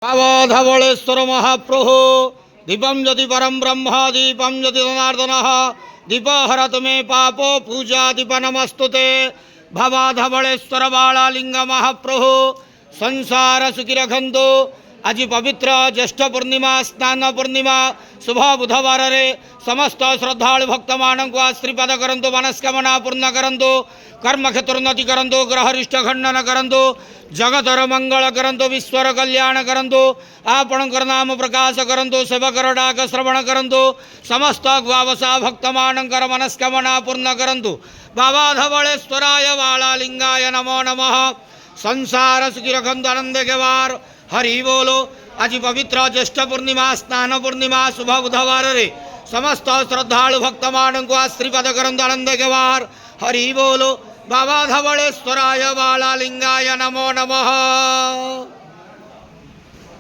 धवलेश्वर महाप्रभु दीपम यदि परम ब्रह्म दीपम यदि जनार्दन दीप हरत मे पापो पूजा दीप नमस्तुते भवा धवलेश्वर बालालिंग महाप्रभु संसार सुखी रखंतु। आज पवित्र ज्येष्ठ पूर्णिमा स्नान पूर्णिमा शुभ बुधवार रे समस्त श्रद्धालु भक्त मान को आश्रीपाद करंतु, मनस्कामना पूर्ण करंतु, कर्म क्षेत्रोन्नति करंतु, ग्रहरिष्ठ खंडन करंतु, जगतर मंगल करंतु, विश्वर कल्याण करंतु, आपणकर नाम प्रकाश करंतु, सेवकर डाक श्रवण करंतु, समस्त ग्वावसा भक्त मानकर मनस्कामना पूर्ण करंतु। बाबा धवलेश्वराय बालालिंगाय नमो नमः। संसार सुखी रखंतु, आनंद के वार हरि बोलो। आज पवित्र ज्येष्ठ पूर्णिमा स्नान पूर्णिमा शुभ बुधवार रे समस्त श्रद्धालु भक्त मान को आश्रीपाद करंतु, आनंद के वार हरि बोलो। बाबा धवलेश्वराय बालालिंगाय नमो नमः।